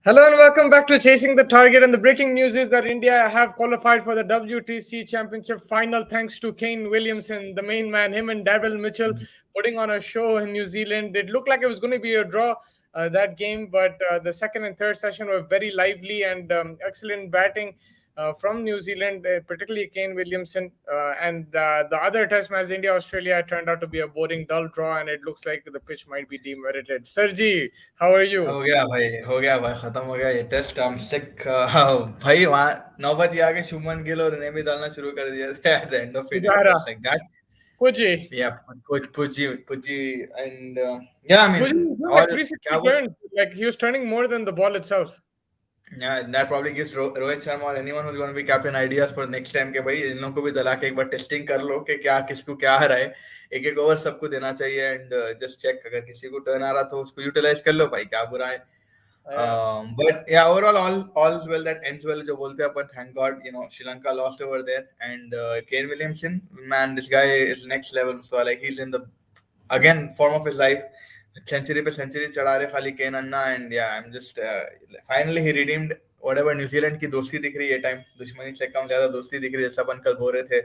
Hello and welcome back to Chasing the Target. And the breaking news is that India have qualified for the WTC Championship final thanks to Kane Williamson, the main man. Him and Daryl Mitchell putting on a show in New Zealand. It looked like it was going to be a draw that game, but the second and third session were very lively and excellent batting from New Zealand, particularly Kane Williamson. And the other test match, India Australia, turned out to be a boring, dull draw, and it looks like the pitch might be demerited. Sergi, how are you? हो गया भाई खत्म हो गया ये test I am sick भाई वहाँ नौबत ये आ गई शुभमन गिल और ने भी डालना शुरू कर दिया थे at the end of it it Pujara, was like that Puji. या पुजी एंड या I mean Puji was doing like और क्या 360 वो turns. Like he was turning more than the ball itself. yeah, that probably gives Rohit Sharma or anyone who's going to be captain ideas for next time के भाई इन लोगों को भी दिला के एक बार टेस्टिंग कर लो कि क्या किसको क्या आ रहा है एक एक ओवर सबको देना चाहिए एंड जस्ट चेक अगर किसी को टर्न आ रहा तो उसको यूटिलाइज कर लो भाई क्या बुरा है. Yeah. But yeah, overall, all is well that ends well. जो बोलते हैं अपन, thank God, you know, Sri Lanka lost over there, and Kane Williamson, man, this guy is next level. So like he's in the again form of his life. Century पे century चढ़ा रहे खाली केन अन्ना and yeah, I'm just finally he redeemed whatever New Zealand की दोस्ती दिख रही है time दुश्मनी से कम ज्यादा दोस्ती दिख रही है सब अपन कल बोल रहे थे.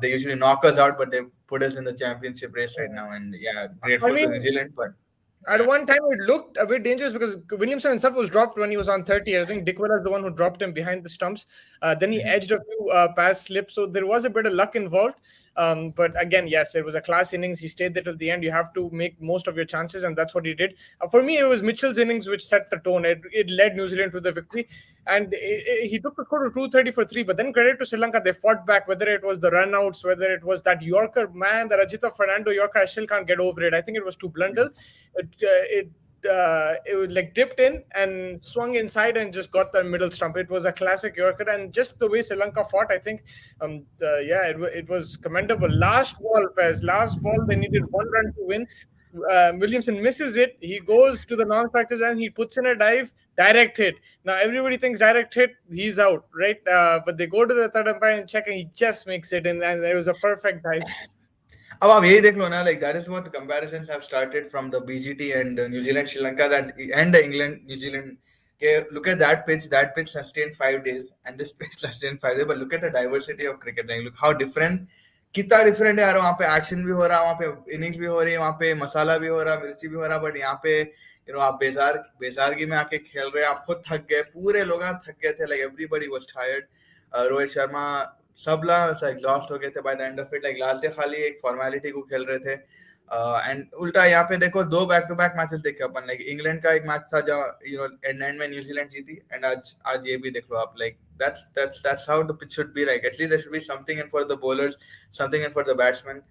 They usually knock us out, but they put us in the championship race right now, and yeah, I grateful to New mean, Zealand, but at yeah. one time it looked a bit dangerous because Williamson himself was dropped when he was on 30. I think Dick Willa is the one who dropped him behind the stumps. Then he edged a few pass slips, so there was a bit of luck involved. But again, yes, it was a class innings. He stayed there till the end. You have to make most of your chances, and that's what he did. For me, it was Mitchell's innings which set the tone. It led New Zealand to the victory, and he took the score to 230 for three. But then credit to Sri Lanka, they fought back. Whether it was the runouts, whether it was that Yorker, man, that Ajita Fernando Yorker, I still can't get over it. I think it was too Blundell. It was like dipped in and swung inside and just got the middle stump. It was a classic Yorker, and just the way Sri Lanka fought, I think, it was commendable. Last ball, Fez, last ball, they needed 1 run to win. Williamson misses it. He goes to the non-strikers and he puts in a dive, direct hit. Now everybody thinks direct hit, he's out, right? But they go to the third umpire and check, and he just makes it in, and it was a perfect dive. अब आप यही देख लो ना like that is what comparisons have started from the BGT and New Zealand Sri Lanka that and England New Zealand. Okay, look at that pitch sustained 5 days and this pitch sustained 5 days, but look at the diversity of cricket. Like look how different, कितना different है यार. वहाँ पे action भी हो रहा, वहाँ पे इनिंग्स भी हो रही है, वहाँ पे मसाला भी हो रहा, मिर्ची भी हो रहा, बट यहाँ पे आप बेजारगी में आके खेल रहे हैं, आप खुद थक गए, पूरे लोग थक गए थे. Like everybody was tired. Rohit Sharma सब एग्जॉस्ट हो गए थे by the end of it. Like last day खाली एक फॉर्मेलिटी को खेल रहे थे. एंड उल्टा यहाँ पे देखो दो बैक टू बैक मैचेस देखे अपन. लाइक इंग्लैंड का एक मैच था जहाँ एंड में न्यूजीलैंड जीती, एंड आज ये भी देख लो आप. Like that's how the pitch should be. Like at least there should be something in for the bowlers, something in for the batsmen.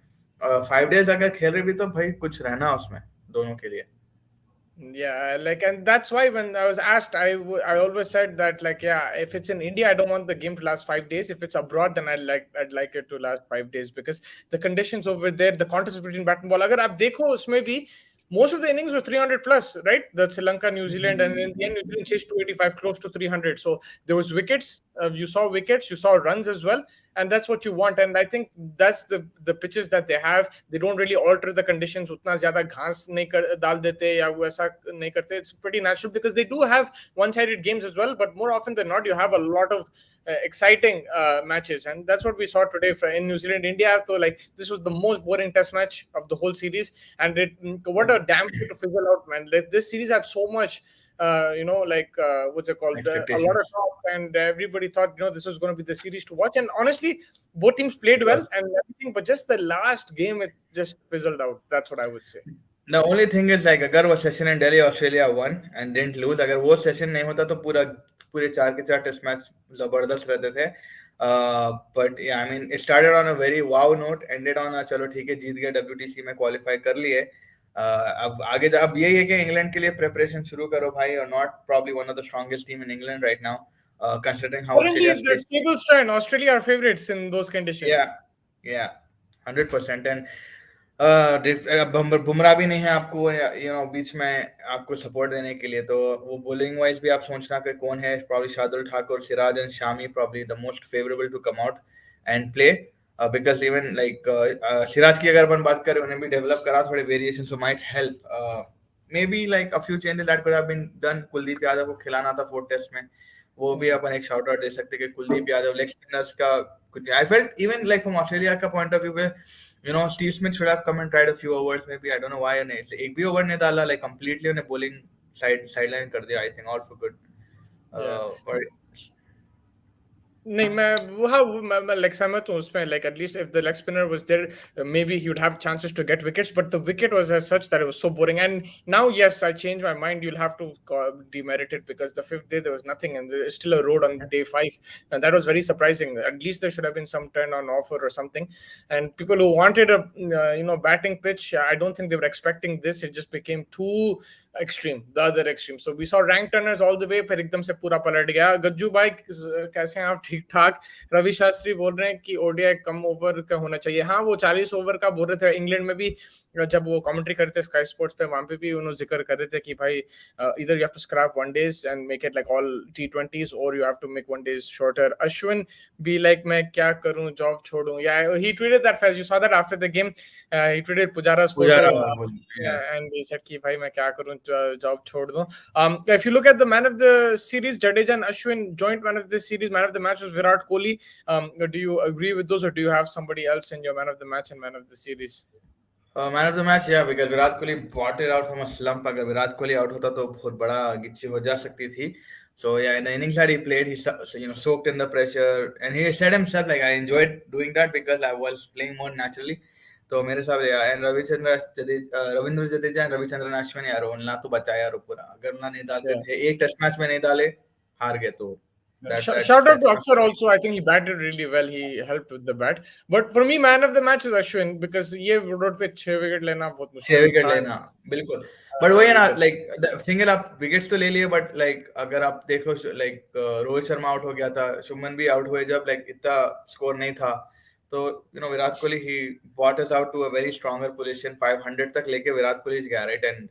5 days अगर खेल रहे भी तो भाई कुछ रहना उसमें दोनों के लिए. Yeah, like, and that's why when I was asked, I always said that, like, yeah, if it's in India, I don't want the game to last 5 days. If it's abroad, then I'd like it to last 5 days because the conditions over there, the contrast between bat and ball. अगर आप देखो उसमें भी most of the innings were 300 plus, right? The Sri Lanka, New Zealand, and in the end, New Zealand chased 285, close to 300. So there was wickets. You saw wickets, you saw runs as well, and that's what you want. And I think that's the pitches that they have. They don't really alter the conditions. उतना ज़्यादा घास नहीं डाल देते या वैसा नहीं करते. It's pretty natural because they do have one-sided games as well. But more often than not, you have a lot of exciting matches, and that's what we saw today in New Zealand India. So like this was the most boring test match of the whole series, and what a damn way to fizzle out, man. This series had so much what's it called, a lot of talk, and everybody thought this was going to be the series to watch. And honestly, both teams played well and everything, but just the last game, it just fizzled out. That's what I would say. The only thing is like अगर वो session in Delhi Australia won and didn't lose, अगर वो session नहीं होता तो पूरे 4 के 4 test match जबरदस्त रहते थे. But yeah, I mean it started on a very wow note, ended on a चलो ठीक है जीत गए, WTC में क्वालिफाई कर लिए. अब आगे अब यही है कि इंग्लैंड के लिए प्रिपरेशन शुरू करो भाई, और not probably one of the strongest team in England right now, considering how Australia the tables turn. Australia are favorites in those conditions. yeah 100%. And Bumrah भी नहीं है आपको बीच में आपको सपोर्ट देने के लिए, तो वो बॉलिंग वाइज भी आप सोचना कि कौन है. Probably Shardul Thakur, Siraj and Shami probably the most favourable to come out and play, because even like Siraj की अगर अपन बात करें, उन्हें भी डेवलप करा थोड़े variation, so might help. maybe like a few changes that could have been done. Kuldeep Yadav को खिलाना था 4 टेस्ट में, वो भी अपन एक शाउट आउट दे सकते कि कुलदीप यादव लेग स्पिनर्स का कुछ. I felt even like from Australia का point of view where Steve Smith should have come and tried a few overs maybe. I don't know why उन्हें एक भी ओवर नहीं डाला, like completely उन्हें bowling sideline कर दिया. I think all for good. Yeah. Or नहीं मैं like सहमत हूँ उसमें. Like at least if the leg spinner was there, maybe he would have chances to get wickets, but the wicket was as such that it was so boring. And now, yes, I changed my mind. You'll have to demerit it because the fifth day there was nothing and there is still a road on day 5, and that was very surprising. At least there should have been some turn on offer or something. And people who wanted a batting pitch, I don't think they were expecting this. It just became too extreme, the other extreme. So we saw rank turners all the way, फिर एकदम से पूरा पलट गया. गज्जू भाई कैसे हैं आप? ठीक ठाक. रवि शास्त्री बोल रहे हैं कि ओडीआई कम ओवर का होना चाहिए. हाँ, वो 40 ओवर का बोल रहे थे. इंग्लैंड में भी जब वो कमेंट्री करते स्काई स्पोर्ट्स पे, वहां पे भी उन्होंने जिक्र कर रहे थे कि भाई either you have to scrap 1 days and make it like all T20s, or you have to make 1 days shorter. Ashwin be like, मैं क्या करूं, job छोड़ूं. Yeah, he tweeted that as you saw that after the game. He tweeted Pujara's photo and he said कि भाई मैं क्या करूं, job छोड़ दूं. If you look at the man of the series, Jadeja and Ashwin, joint man of the series, man of the match was Virat Kohli. Do you agree with those, or do you have somebody else in your man of the match and man of the series? Man of the match, yeah, because Virat Kohli brought it out from a slump. अगर Virat Kohli out होता तो बहुत बड़ा गिच्ची हो जा सकती थी. So yeah, in the innings that he played, he soaked in the pressure, and he said himself like I enjoyed doing that because I was playing more naturally. तो मेरे हिसाब से and रविंद्र जडेजा and रविचंद्रन अश्विन यार उन्हें तो बचाया यार पूरा. अगर उन्हें नहीं डालते थे, एक टेस्ट मैच में नहीं डाले, हार गए. तो shout out to Aksar also. I think he batted really well. He helped with the bat. But for me, man of the match is Ashwin because ये रोड पे 6 विकेट लेना बहुत मुश्किल 6 विकेट लेना बिल्कुल. बट वही है ना, लाइक द थिंग है, आप विकेट्स तो ले लिए, बट लाइक अगर आप देख लो, लाइक रोहित शर्मा आउट हो गया था, शुभमन भी आउट हुए जब लाइक इतना स्कोर नहीं था. तो विराट कोहली ही brought us out to a very stronger position. 500 तक लेके विराट कोहली गया, right, and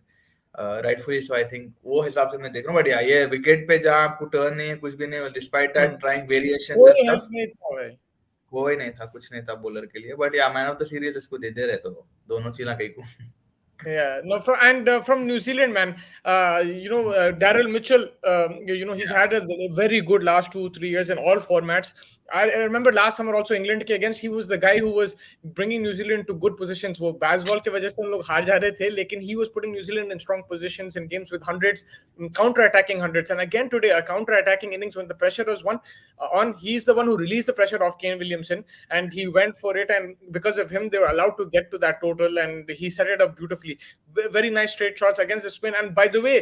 rightfully so. I think वो हिसाब से मैं देख रहा हूँ. बट या ये विकेट पे जहाँ आपको टर्न नहीं है, कुछ भी नहीं, despite that trying variations and stuff, कोई नहीं था, कुछ नहीं था बॉलर के लिए. बट या मैन ऑफ द सीरीज उसको दे दे रहे, तो दोनों चीला कहीं को. Yeah, no, from New Zealand, man, Daryl Mitchell, he's had a very good last 2-3 years in all formats. I remember last summer also England के against, he was the guy who was bringing New Zealand to good positions. वो baseball के वजह से हम लोग हार जा रहे थे, लेकिन he was putting New Zealand in strong positions in games with hundreds, counter-attacking hundreds. And again today, a counter-attacking innings when the pressure was on. He's the one who released the pressure off Kane Williamson, and he went for it. And because of him, they were allowed to get to that total, and he set it up beautifully. Very nice straight shots against the spin. And by the way,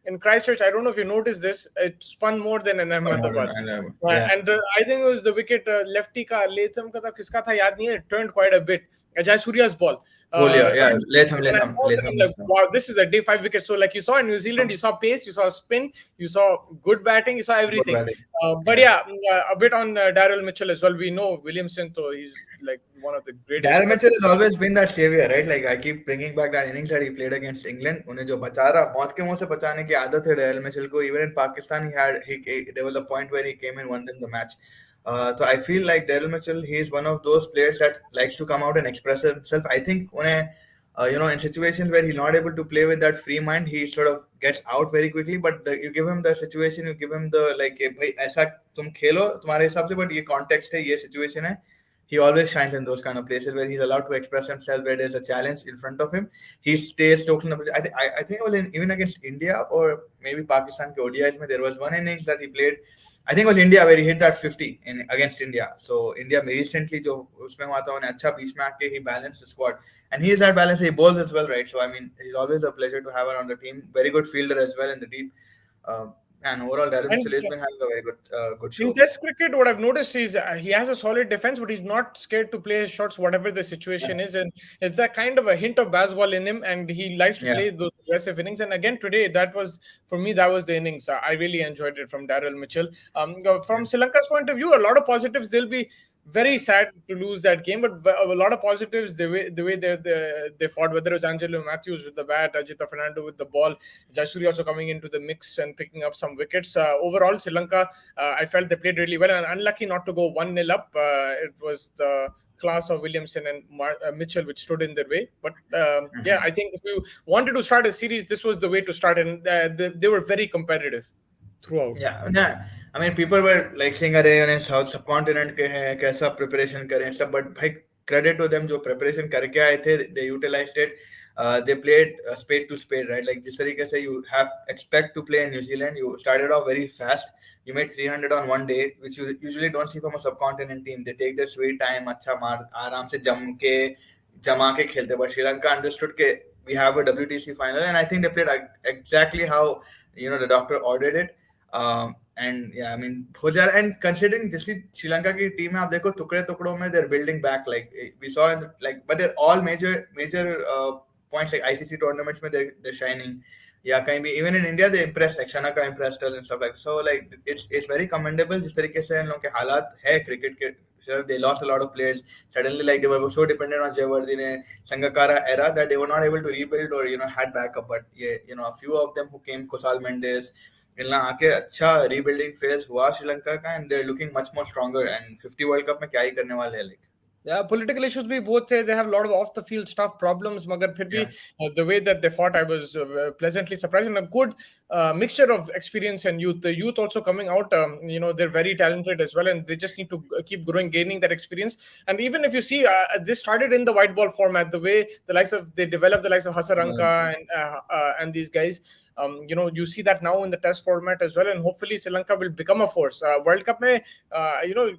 in Christchurch, I don't know if you noticed this, it spun more than in Ahmedabad. And I think it was the wicket lefty ka, Latham ka tha, kiska tha, yaad nahi hai, it turned quite a bit. Jayasuriya's ball. Latham. Wow, this is a day 5 wicket. So like you saw in New Zealand, you saw pace, you saw spin, you saw good batting, you saw everything. But yeah, a bit on Daryl Mitchell as well. We know Williamson, so he's like one of the greatest. Daryl Mitchell has always been that savior, right? Like I keep bringing back that innings that he played against England. उन्हें जो बचा रहा, मौत के मुंह से बचाने की आदत है Daryl Mitchell को. Even in Pakistan, there was a point where he came and won them the match. So I feel like Daryl Mitchell, he is one of those players that likes to come out and express himself. I think उन्हें in situations where he's not able to play with that free mind, he sort of gets out very quickly. But you give him the situation, you give him the like, भाई ऐसा तुम खेलो तुम्हारे हिसाब से, but ये context है, ये situation है. He always shines in those kind of places where he's allowed to express himself, where there's a challenge in front of him. He stays stoked in the. I think it was even against India or maybe Pakistan के ODIs, there was one innings that he played. I think it was India where he hit that 50 against India. So India recently जो उसमें हुआ था, उन्हें अच्छा बीच में आके he balanced the squad, and he is that balance. He bowls as well, right? So I mean, he's always a pleasure to have around the team. Very good fielder as well in the deep. And overall, Daryl Mitchell has been having a very good show. In Test cricket, what I've noticed is he has a solid defense, but he's not scared to play his shots, whatever the situation is. And it's that kind of a hint of baseball in him, and he likes to play those aggressive innings. And again, today, that was, for me, that was the innings. I really enjoyed it from Daryl Mitchell. From Sri Lanka's point of view, a lot of positives. They'll be very sad to lose that game, but a lot of positives. The way they fought, whether it was Angelo Matthews with the bat, Ajita Fernando with the ball, Jasuri also coming into the mix and picking up some wickets. Overall, Sri Lanka, I felt they played really well, and unlucky not to go 1-0 up. It was the class of Williamson and Mitchell which stood in their way. But yeah, I think if you wanted to start a series, this was the way to start, and they were very competitive throughout. Yeah. I mean, people were like saying, "अरे उन्हें south subcontinent के हैं कैसा preparation करें सब," but भाई credit to them जो preparation करके आए थे, they utilized it. They played spade to spade, right? Like जिस तरीके से you have expect to play in New Zealand, you started off very fast. You made 300 on one day, which you usually don't see from a subcontinent team. They take their sweet time, अच्छा मार आराम से जमा के खेलते. But Sri Lanka understood के we have a WTC final, and I think they played exactly how the doctor ordered it. And yeah, I mean, हो जा रहा, and considering जैसी श्रीलंका की टीम है, आप देखो टुकड़े टुकड़ों में they're building back, like we saw in, like, but they're all major points, like ICC tournaments में they're shining. या कहीं भी even in India they impressed, like Shanaka impressed us and stuff like that. So like it's very commendable जिस तरीके से इन लोगों के हालात है क्रिकेट के. They lost a lot of players suddenly, like they were so dependent on Jayawardene Sangakkara era that they were not able to rebuild or had backup. But yeah, a few of them who came, Kusal Mendes, इनला आके अच्छा rebuilding phase हुआ श्रीलंका का, and they are looking much more stronger, and 50 world cup में क्या ही करने वाले हैं. Like Yeah, political issues भी बहुत थे. They have a lot of off the field stuff problems, मगर फिर भी the way that they fought, I was pleasantly surprised, and a good mixture of experience and youth. The youth also coming out, they're very talented as well, and they just need to keep growing, gaining that experience. And even if you see, this started in the white ball format. The way they developed the likes of Hasaranka and these guys. You see that now in the test format as well, and hopefully Sri Lanka will become a force. World Cup में,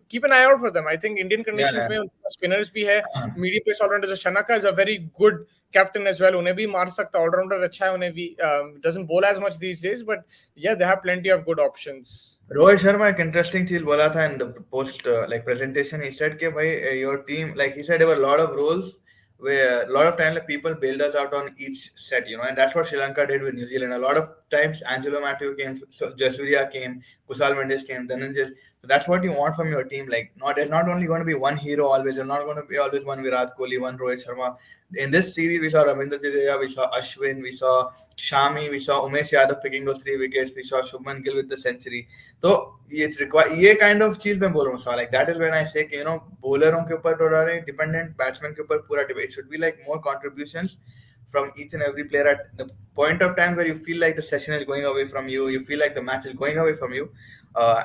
keep an eye out for them. I think Indian conditions में spinners भी है, medium pace all-rounder. Shanaka is a very good captain as well. उन्हें भी मार सकता, all-rounder अच्छा है उन्हें भी. Doesn't bowl as much these days, but yeah, they have plenty of good options. Rohit Sharma एक इंटरेस्टिंग चीज बोला था in the post like presentation. He said कि भाई your team, like he said, there were a lot of roles where a lot of time like people bailed us out on each set, and that's what Sri Lanka did with New Zealand. A lot of times Angelo Matthew came, so Jasuria came, Kusal Mendes came, Dhananjay. So that's what you want from your team. Like, there's not only going to be one hero always. There's not going to be always one Virat Kohli, one Rohit Sharma. In this series, we saw Ravindra Jadeja, we saw Ashwin, we saw Shami, we saw Umesh Yadav picking those 3 wickets, we saw Shubman Gill with the century. So it requires ये kind of चीज मैं बोल रहा हूँ. So like that is when I say कि bowleरों के ऊपर थोड़ा नहीं dependent, batsman के ऊपर पूरा debate. It should be like more contributions from each and every player at the point of time where you feel like the session is going away from you, you feel like the match is going away from you,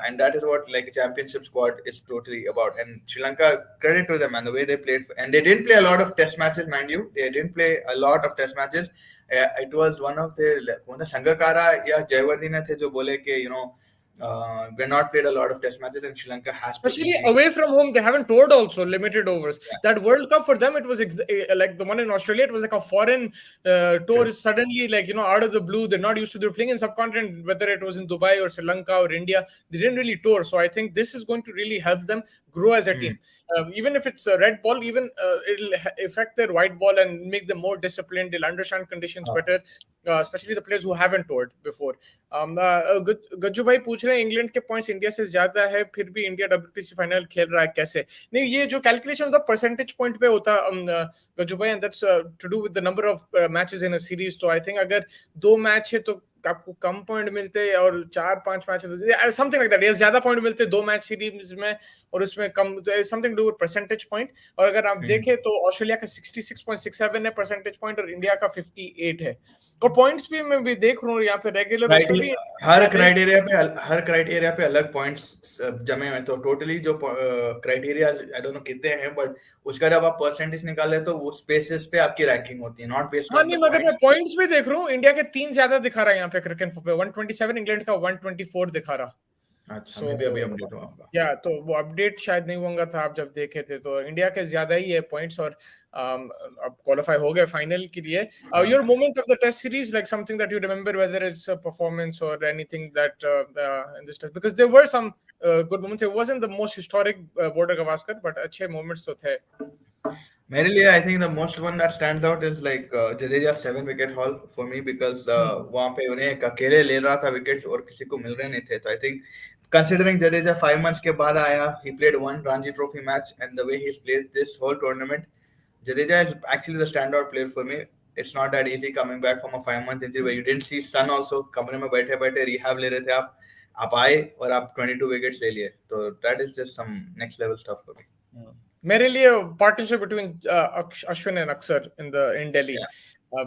and that is what like a championship squad is totally about. And Sri Lanka, credit to them and the way they played, and they didn't play a lot of test matches, mind you. They didn't play a lot of test matches. It was one of the Sangakkara या जयवर्धने थे जो बोले कि we're not played a lot of test matches, and Sri Lanka has to. Especially away from home, they haven't toured also, limited overs. That World Cup for them, it was like the one in Australia, it was like a foreign tour suddenly, like, out of the blue. They're not used to, they're playing in subcontinent, whether it was in Dubai or Sri Lanka or India. They didn't really tour. So I think this is going to really help them grow as a team. Even if it's a red ball, even it'll affect their white ball and make them more disciplined. They'll understand conditions better. Especially the players who haven't toured before. Gajju भाई पूछ रहे हैं England के points India से ज्यादा है, फिर भी इंडिया WTC फाइनल खेल रहा है कैसे? नहीं, ये जो कैलकुलेशन होता है परसेंटेज पॉइंट पे होता गज्जू भाई, and that's to do with the number of matches in a series. तो आई थिंक अगर 2 मैच है तो आपको कम पॉइंट मिलते हैं, और 4-5 मैचेस समथिंग लाइक दैट, या ज्यादा पॉइंट मिलते हैं 2 मैच सीरीज में और उसमें कम, तो something do with percentage point. और अगर आप देखें तो ऑस्ट्रेलिया का 66.67 है परसेंटेज पॉइंट, और इंडिया का 58 है. और पॉइंट्स भी मैं भी देख रहा हूँ यहाँ पे रेगुलर, हर क्राइटेरिया पे अलग पॉइंट्स जमे हुए. तो टोटली जो क्राइटेरिया आई डोंट नो कितने हैं, बट उसका जब आप परसेंटेज निकाले तो वो स्पेसेस पे आपकी रैंकिंग होती है, नॉट बेस्ड ऑन. मगर मैं पॉइंट्स भी देख रहा हूँ, इंडिया के 3 ज्यादा दिखा रहा है यहाँ पे क्रिकेट पे, 127, इंग्लैंड का 124 दिखा रहा. अच्छा, मैं भी अभी अपडेट हुआ. या तो वो अपडेट शायद नहीं होगा था आप जब देखे थे, तो इंडिया के ज्यादा ही है पॉइंट्स, और अब क्वालिफाई हो गए फाइनल के लिए. Your moment of the test series, like something that you remember, whether it's a performance or anything that in this test, because there were some good moments. It wasn't the most historic Border Gavaskar, but अच्छे moments तो थे. मेरे लिए I think the most one that stands out is like Jadeja 7 wicket haul for me, because वहां पे उन्हें अकेले ले रहा था विकेट और किसी को मिल रहे नहीं थे. तो I think considering Jadeja 5 months ke baad aaya, he played one Ranji Trophy match, and the way he's played this whole tournament, Jadeja is actually the standout player for me. It's not that easy coming back from a 5 month injury where you didn't see Sun also कमरे में बैठे बैठे rehab ले रहे थे आप आए और आप 22 विकेट्स ले लिए तो that is just some next level stuff for me. मेरे लिए पार्टनरशिप बिटवीन अश्विन एंड अक्षर in Delhi. Yeah,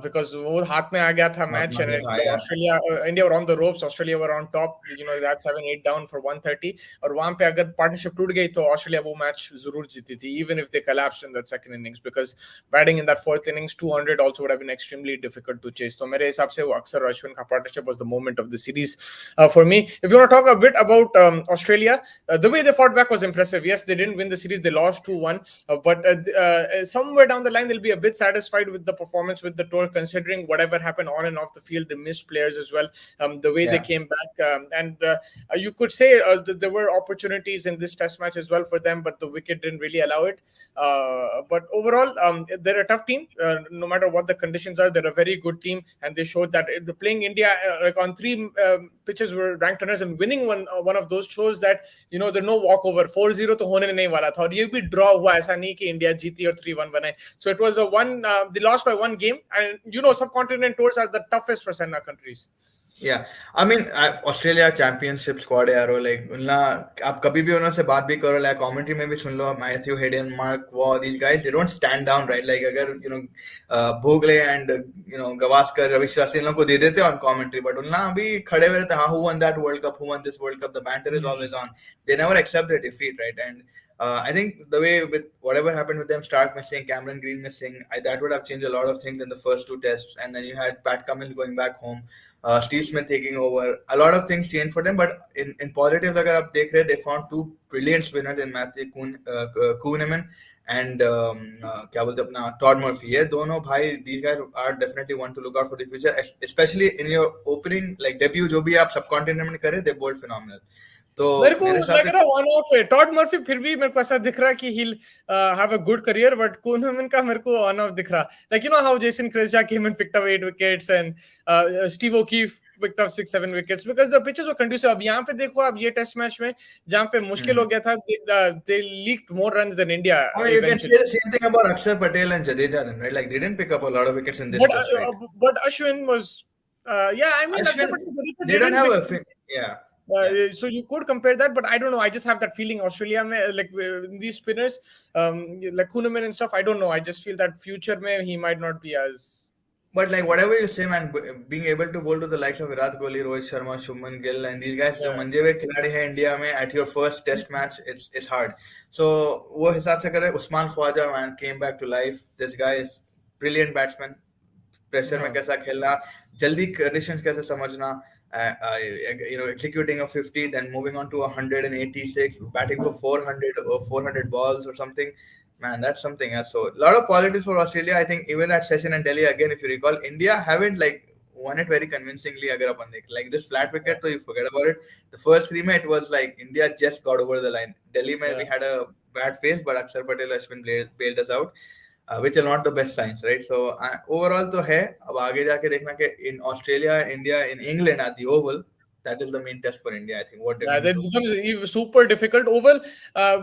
Because वो हाथ में आ गया था match Mahatma Gandhi, yeah. Australia India were on the ropes Australia were on top they had 7-8 down for 130 और वहां पे अगर पार्टनरशिप टूट गई तो ऑस्ट्रेलिया वो मैच जरूर जीती थी even if they collapsed in that second innings because batting in that fourth innings 200 also would have been extremely difficult to chase तो मेरे हिसाब से वो अक्षर और अश्विन का partnership was the moment of the series for me if you want to talk a bit about Australia the way they fought back was impressive. Yes, they didn't win the series; they lost 2-1. But somewhere down the line, they'll be a bit satisfied with the performance with the tour, considering whatever happened on and off the field. They missed players as well. The way they Yeah. came back, and you could say there were opportunities in this Test match as well for them, but the wicket didn't really allow it. But overall, they're a tough team. No matter what the conditions are, they're a very good team, and they showed that the playing India like on three pitches were ranked runners, and winning one of those shows that there's no walkover. 4-0 तो होने नहीं वाला था और ये भी draw हुआ ऐसा नहीं कि इंडिया जीती और 3-1 बनाए. So it was a one they lost by one game and subcontinent tours are the toughest for Senna countries. Yeah, I mean Australia championship squad है यारो लाइक उनला आप कभी भी उनसे बात भी करो लाइक कमेंट्री में भी सुन लो Matthew Hayden Mark Waugh these guys they don't stand down right like अगर भोगले एंड गवास्कर रवि शास्त्री इन लोगों को दे देते ऑन कमेंट्री बट उनला अभी खड़े हुए रहते हाँ who won that world cup who won this world cup the banter is always on they never accept their defeat right and I think the way with whatever happened with them, Stark missing, Cameron Green missing, that would have changed a lot of things in the first two tests. And then you had Pat Cummins going back home, Steve Smith taking over. A lot of things changed for them. But in positive, अगर आप देख रहे, they found two brilliant spinners in Matthew Kuhneman and क्या बोलते अपना Todd Murphy. ये दोनों भाई, these guys are definitely one to look out for the future, especially in your opening like debut जो भी आप subcontinent में करे, they bowled phenomenal. तो मेरे को मेरे हिसाब लग से रहा वन ऑफ है टॉड मर्फी फिर भी मेरे को ऐसा दिख रहा कि he'll have a good career but Kuhneman का मेरे को वन ऑफ दिख रहा like how Jason Krejci came and picked up 8 wickets and Steve O'Keefe picked up 6-7 wickets because the pitches were conducive. अब यहाँ पे देखो आप ये टेस्ट मैच में जहाँ पे मुश्किल हो गया था they leaked more runs than India I mean, you can say eventually. the same thing about Akshar Patel and Jadeja then, right? Like they didn't pick up a lot of wickets in this test, right? But Ashwin was yeah I mean Ashwin, Jadeja they don't didn't have pick yeah. Yeah. So you could compare that, but I don't know. I just have that feeling Australia, mein, like these spinners, like Kuhneman and stuff. I don't know. I just feel that future, mein, he might not be as. But like whatever you say, man, being able to bowl to the likes of Virat Kohli, Rohit Sharma, Shubman Gill, and these guys, जो मंजे हुए खिलाड़ी हैं India में at your first test match, it's hard. So वो हिसाब से करें, Usman Khwaja man came back to life. This guy is brilliant batsman. Pressure में कैसा खेलना जल्दी कंडीशंस कैसे समझना executing a 50 then moving on to 186 batting for 400 or 400 balls or something man that's something else so a lot of positives for Australia I think even at session in Delhi again if you recall India haven't like won it very convincingly agar apan dekh like this flat wicket so you forget about it the first three mein it was like India just got over the line Delhi mein we had a bad phase but Akshar Patel Ashwin bailed us out which are not the best signs, right? So overall तो है अब आगे जाके देखना कि in Australia, India, in England at the Oval, that is the main test for India. I think what they're That going to do. becomes super difficult. Oval,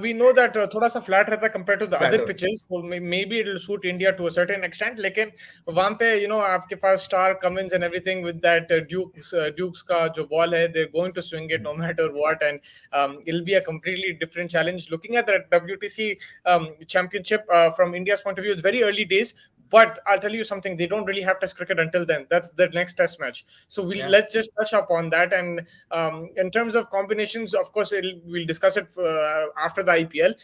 we know that थोड़ा सा flat रहता है compared to the other Flatter. pitches. So maybe it'll suit India to a certain extent. लेकिन वहाँ पे आपके पास Star, Cummins and everything with that Dukes का जो ball है, they're going to swing it no matter what, and it'll be a completely different challenge. Looking at the WTC championship from India's point of view, it's very early days. But I'll tell you something, they don't really have test cricket until then. That's the next test match. So let's just touch up on that. And in terms of combinations, of course, we'll discuss it after the IPL.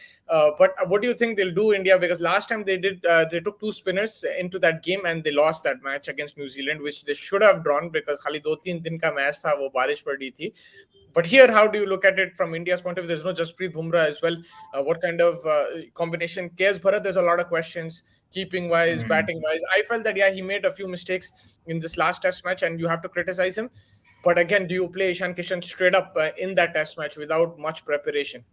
But what do you think they'll do, India? Because last time they took two spinners into that game and they lost that match against New Zealand, which they should have drawn because खाली 2-3 दिन का match था वो बारिश पड़ रही थी. But here, how do you look at it from India's point of view? There's no Jasprit Bumrah as well. What kind of combination? KS Bharat, there's a lot of questions. Keeping wise, batting wise. I felt that, he made a few mistakes in this last test match and you have to criticize him. But again, do you play Ishan Kishan straight up in that test match without much preparation?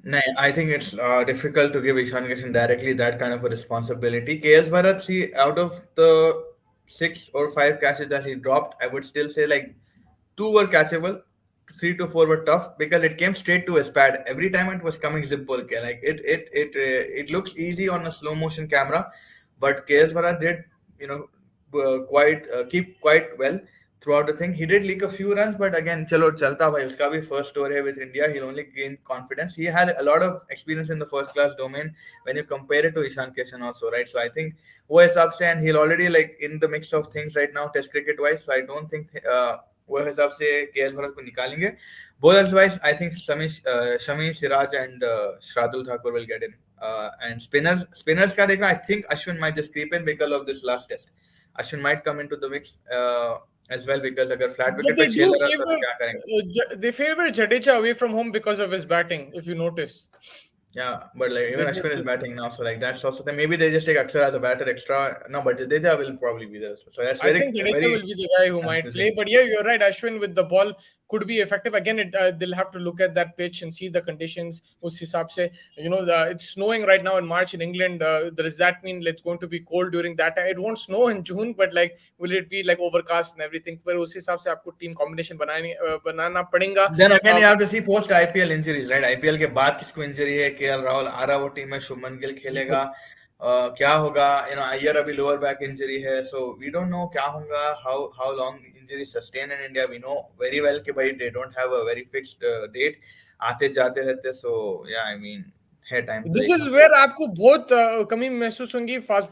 No, I think it's difficult to give Ishan Kishan directly that kind of a responsibility. KS Bharat, see, out of the 6 or 5 catches that he dropped, I would still say like 2 were catchable. three to four were tough because it came straight to his pad. Every time it was coming zip pull. Like it looks easy on a slow motion camera, but KS Bharat did, you know, quite keep quite well throughout the thing. He did leak a few runs, but again, chalo chalta bhai. Uska bhi first tour hai with India. He'll only gain confidence. He had a lot of experience in the first class domain when you compare it to Ishan Kishan also, right? So I think वो हिसाब से, and he'll already like in the mix of things right now test cricket wise. So I don't think वो हिसाब से KL Bharat को निकालेंगे. Bowlers wise, I think Shami Siraj and Shradul Thakur will get in. And spinners का देखना, I think Ashwin might just creep in because of this last test. Ashwin might come into the mix as well because अगर flat But wicket they पे do खेल रहा तो favor क्या करेंगे? they favor Jadeja away from home because of his batting, if you notice. Yeah, but like They even do Ashwin is favor. batting now, so like that's also then maybe they just take Akshar as a batter extra. No, but Jadeja will probably be there. So that's I very think Jadeja very will be the guy who might play. confusing. But yeah, you're right. Ashwin with the ball could be effective. Again, they'll have to look at that pitch and see the conditions. Us hisab se, it's snowing right now in March in England. Does that mean it's going to be cold during that time? It won't snow in June, but like, will it be like overcast and everything? But us hisab se aapko team combination banana padinga. Then again, you have to see post IPL injuries, right? IPL के बाद किसको injury है? KL Rahul आ रहा वो team में, शुभमन गिल खेलेगा, क्या होगा? अय्यर अभी लोअर बैक इंजरी है, so we don't know क्या होगा, how long injuries sustain in India. We know very well कि भाई they don't have a very fixed date, आते जाते रहते. So yeah, I mean है टाइम तो दिस इज देखना. वेयर आपको बहुत कमी महसूस होगी फास्ट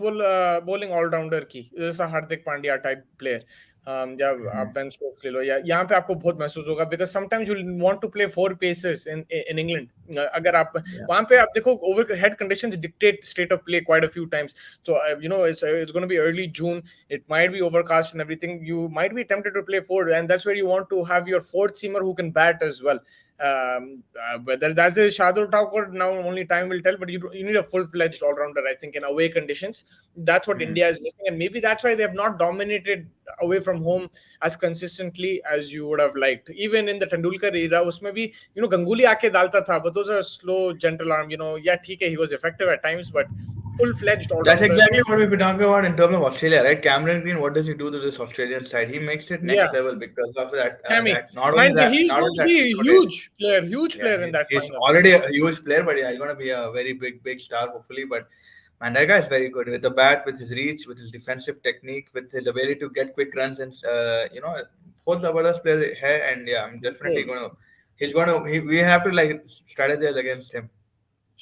बॉलिंग ऑलराउंडर की, जैसा हार्दिक पांड्या टाइप प्लेयर. जब आप बेन स्टोक्स ले लो, या यहाँ पे आपको बहुत महसूस होगा because sometimes you want to play four pacers in in England. अगर आप Yeah. वहां पे आप देखो, over head conditions dictate state of play quite a few times. तो it's gonna be early June, it might be overcast and everything. You might be tempted to play four, and that's where you want to have your fourth seamer who can bat as well. Whether that's a Shardul Thakur, now only time will tell, but you need a full-fledged all-rounder, I think, in away conditions. That's what India is missing, and maybe that's why they have not dominated away from home as consistently as you would have liked. Even in the Tendulkar era, usme bhi, Ganguly aake dalta tha, but those are slow, gentle arm. Yeah, theek hai, he was effective at times, but full-fledged That's all-rounder. exactly what we've been talking about in terms of Australia, right? Cameron Green, what does he do to this Australian side? He makes it Yeah, next level because of that. Cammy. That not only And that, he's not going only to that, be a today, huge yeah, player in that he's final. already a huge player, but yeah, he's going to be a very big star, hopefully. But man, that guy is very good with the bat, with his reach, with his defensive technique, with his ability to get quick runs, and both Zabardast player hai, and yeah, I'm definitely Cool. going to. We have to like strategize against him.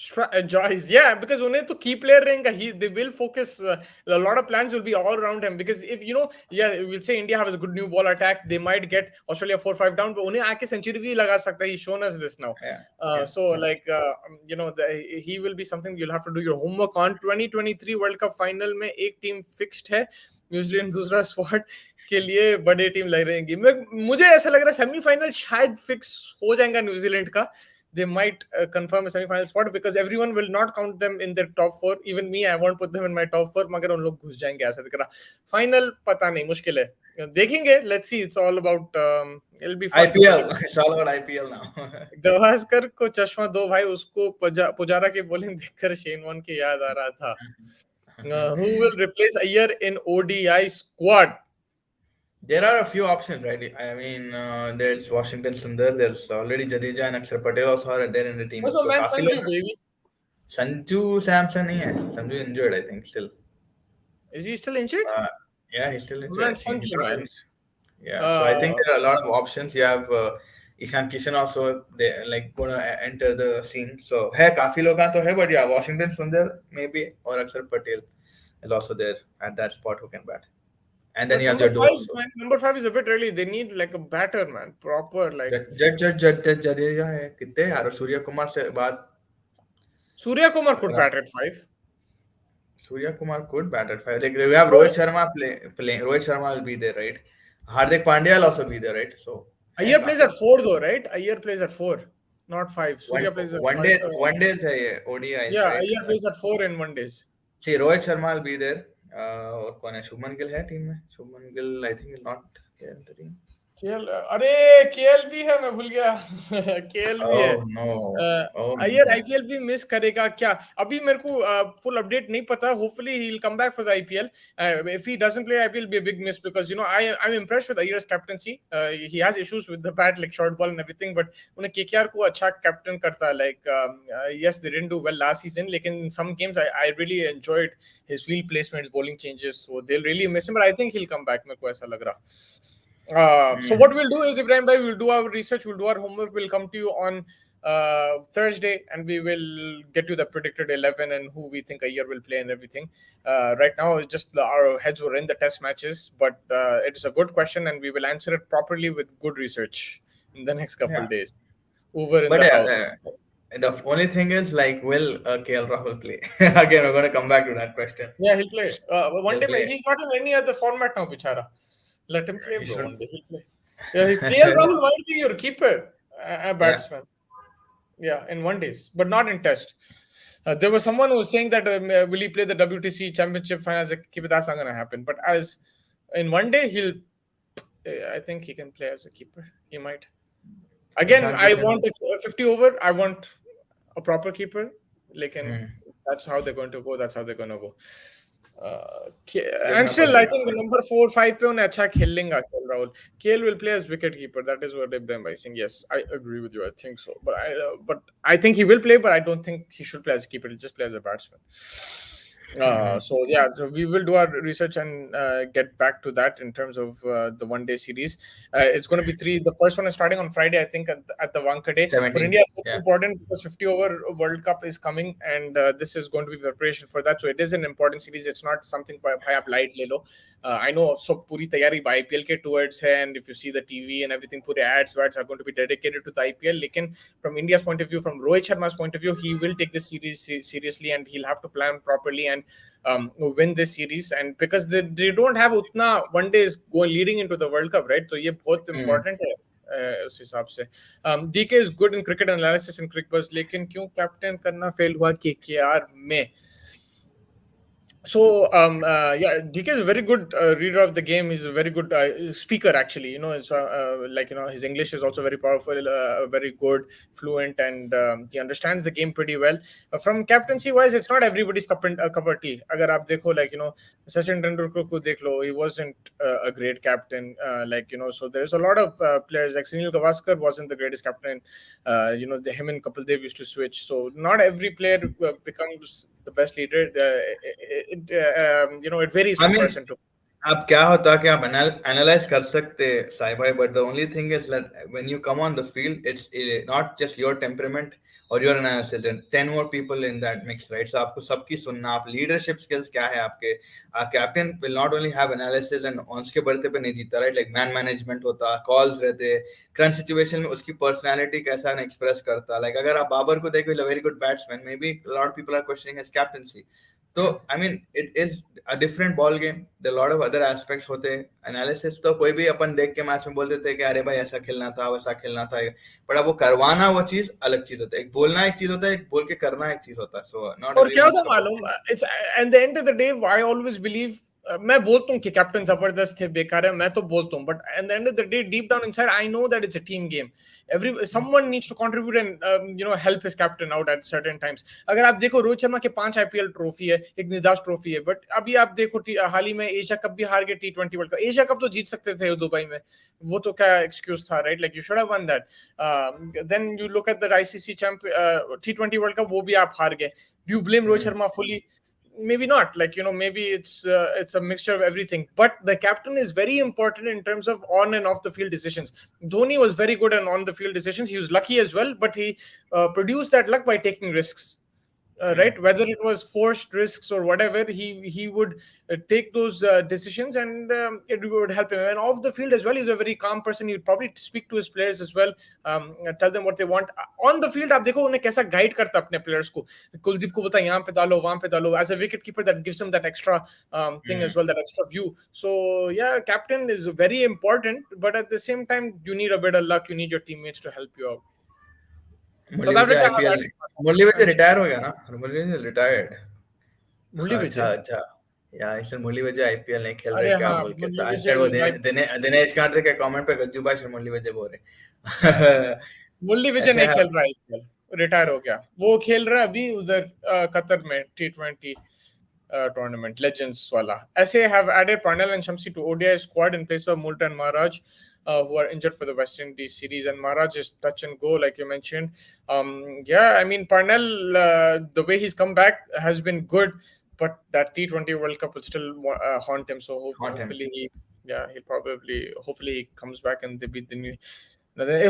Strategize, yeah, because उन्हें तो key player रहेगा. They will focus. A lot of plans will be all around him because if yeah, we'll say India has a good new ball attack, they might get Australia 4-5 down, but उन्हें आके century भी लगा सकता है. He's shown us this now. Yeah, yeah, So yeah. like he will be something you'll have to do your homework on. 2023 World Cup final में एक team fixed है. New Zealand दूसरा स्पॉट के लिए बड़े टीम लग रहेंगी. मुझे ऐसा लग रहा है सेमीफाइनल शायद फिक्स हो जाएगा न्यूजीलैंड का. They might confirm a semi-final spot because everyone will not count them in their top four. Even me, I won't put them in my top four. मगर उन लोग घुस जाएंगे ऐसा दिख रहा. Final पता नहीं, मुश्किल है. देखेंगे. Let's see. It's all about. It'll be fun to IPL, watch. it's all about IPL now. Gavaskar को चश्मा दो भाई, उसको पुजारा की बॉलिंग देखकर शेन वॉन की याद आ रहा था. Who will replace Iyer in ODI squad? There are a few options, right? I mean, there's Washington Sundar, there's already Jadeja and Akshar Patel also are there in the team. What's my So man काफी Sanju, लोग. baby? Sanju Samson नहीं है. Sanju injured, I think, still. Is he still injured? Uh, yeah, he's still injured. Man I think he's Sanju, not man. in. Yeah, so I think there are a lot of options. You have Ishan Kishan also, they like gonna enter the scene. So है काफी लोग तो है, but yeah, Washington Sundar maybe or Akshar Patel is also there at that spot who can bat. And then But you have number Jaddu five, also. man, number five is a bit early. They need like a batter, man, proper like. Jadeja है कितने यार, और सूर्य कुमार से बात. Surya Kumar could अगर bat आप at five. Surya Kumar could bat at five. Like we have So Rohit Sharma playing. Rohit Sharma will be there, right? Hardik Pandya will also be there, right? So है Iyer plays काफी. at four though, right? Iyer plays at four, not five. One Surya plays at one five. days one days है ये ODIs, Yeah, right? Iyer plays at four in 1 days. See, Rohit Sharma will be there. और कौन है? शुभमन गिल है team में. Shubman Gill I think is not there in the team. KL, अरे KL भी है, मैं भूल गया। केएल भी है। Oh no. Oh Iyer no. IPL भी मिस करेगा क्या? अभी मेरे को फुल अपडेट नहीं पता। Hopefully he will come back for the IPL. If he doesn't play IPL, be a big miss because I am impressed with Iyer's captaincy. He has issues with the bat like short ball and everything, but उन्हें KKR को अच्छा captain करता है। Like yes, they didn't do well last season, लेकिन इन some games I really enjoyed his field placements, bowling changes, so they will really miss him, but I think he will come back, मेरे को ऐसा लग रहा। So what we'll do is, Ibrahim bhai, we'll do our research, we'll do our homework, we'll come to you on Thursday, and we will get you the predicted 11 and who we think a year will play and everything. Right now, it's just our heads were in the test matches, but it is a good question, and we will answer it properly with good research in the next couple Yeah. of days. Over in But the house. the only thing is, like, will KL Rahul play? Again, we're going to come back to that question. Yeah, he'll play. One He'll day, play. he's not in any other format now, Bichara. Let him play, He bro. should. One day he'll play. KL Rahul might be your keeper, a Yeah. batsman. Yeah, in one days, but not in test. There was someone who was saying that will he play the WTC Championship final as a keeper? That's not going to happen. But as in one day, he'll. I think he can play as a keeper. He might. Again, Ishan I ji said. want a 50 over. I want a proper keeper. Like, and Hmm. that's how they're going to go. That's how they're going to go. And देखना still, I पड़ेगा. think number 4, 5 पे उन्हें अच्छा खेलेगा KL Rahul. KL will play as wicket keeper. That is what Ibrahim is saying. Yes, I agree with you. I think so, but I think he will play. But I don't think he should play as a keeper. He'll just play as a batsman. So yeah, so we will do our research and get back to that in terms of the one-day series. It's going to be three. The first one is starting on Friday, I think, at the Wankhede. For 17. India, it's Yeah. important because 50 over World Cup is coming, and this is going to be preparation for that. So it is an important series. It's not something by up light le lo. I know so puri tayari by IPL ke towards hai, and if you see the TV and everything, pure ads are going to be dedicated to the IPL. Lekin from India's point of view, from Rohit Sharma's point of view, he will take this series seriously, and he'll have to plan properly and win this series. And because they don't have utna one days go leading into the World Cup, right? So ये बहुत Hmm. important है उस हिसाब से. DK is good in cricket analysis and cricket buzz, लेकिन क्यों captain करना fail हुआ KKR में? So yeah, DK is a very good reader of the game. He's a very good speaker, actually. Like his English is also very powerful, very good, fluent, and he understands the game pretty well. From captaincy wise, it's not everybody's cup of tea. Agar aap dekho, like Sachin Tendulkar ko dekh lo, he wasn't a great captain. So there's a lot of players like Sunil Gavaskar wasn't the greatest captain. Him and Kapil Dev used to switch. So not every player becomes the best leader. It varies I from mean, person to. अब क्या होता कि आप analyse कर सकते साई भाई, but the only thing is that when you come on the field it's not just your temperament or your analysis and 10 more people in that mix, right? So आपको सबकी सुनना, आप लीडरशिप स्किल्स क्या है आपके. Captain will not only have analysis and उसके बढ़ते पे नहीं जीता, राइट? लाइक मैन मैनेजमेंट होता, कॉल्स रहते, क्रंच सिचुएशन में उसकी पर्सनालिटी कैसा एक्सप्रेस करता. लाइक अगर आप बाबर को देखो, is a very good batsman, maybe lot people are questioning his captaincy. तो I mean it is a different ball game. There lot of other aspects होते हैं. एनालिसिस तो कोई भी अपन देख के मैच में बोल देते हैं कि अरे भाई ऐसा खेलना था, वैसा खेलना था, बट अब वो करवाना वो चीज अलग चीज होता है. एक बोलना एक चीज होता है, एक बोल के करना एक चीज होता है. सो नॉट और क्या एवरीवनस होता कप ऑफ मालूम, T. It's at the end of the day I always believe. मैं बोलता हूँ कि कैप्टन जबरदस्त थे, बेकार है, मैं तो बोलता हूँ, but at the end of the day deep down inside I know that it's a team game. Someone needs to contribute and help his captain out at certain times. अगर आप देखो रोहित शर्मा के 5 आईपीएल ट्रॉफी है, एक Nidahas trophy है, but अभी आप देखो हाल ही में एशिया कप भी हार गए, T20 world cup. Asia cup तो जीत सकते थे दुबई में, वो तो क्या एक्सक्यूज था, right? Like you should have won that. Then you look at the ICC T20 world cup, वो भी आप हार गए. Do you blame Rohit Sharma fully? Maybe not. Maybe it's a mixture of everything. But the captain is very important in terms of on and off the field decisions. Dhoni was very good on the field decisions. He was lucky as well, but he produced that luck by taking risks. Right, whether it was forced risks or whatever, he would take those decisions, and it would help him. And off the field as well, he's a very calm person. He'd probably speak to his players as well, tell them what they want. On the field, आप देखो उन्हें कैसा guide करता अपने players को. कुलदीप को बता यहाँ पे डालो, वहाँ पे डालो. As a wicket keeper, that gives him that extra thing as well, that extra view. So yeah, captain is very important, but at the same time, you need a bit of luck. You need your teammates to help you out. Murali South Vijay Africa IPL have में, Murali Vijay that. Retire हो गया ना? Murali Vijay retired. मुरली अच्छा विजय. अच्छा. या इस मुरली वजह IPL नहीं खेल रहे अरे क्या हाँ, बोल के, तो मुरली आई सेड विजय वो लाइक, दिनेश कार्तिक के कमेंट पे गज्जू भाई मुरली वजह बोल हाँ, रहे। मुरली विजय ऐसे नहीं है। खेल रहा है आईपीएल, रिटायर हो गया। वो खेल रहा है अभी उधर कतर में T20 tournament, Legends wala. SA have added Parnell and Shamsi to ODI squad in place of Multa and Maharaj, who are injured for the West Indies series. And Maharaj is touch and go, like you mentioned. Yeah, I mean, Parnell, the way he's come back has been good, but that T20 World Cup will still haunt him. So Haunt him. hopefully he'll probably, hopefully he comes back and they beat the new.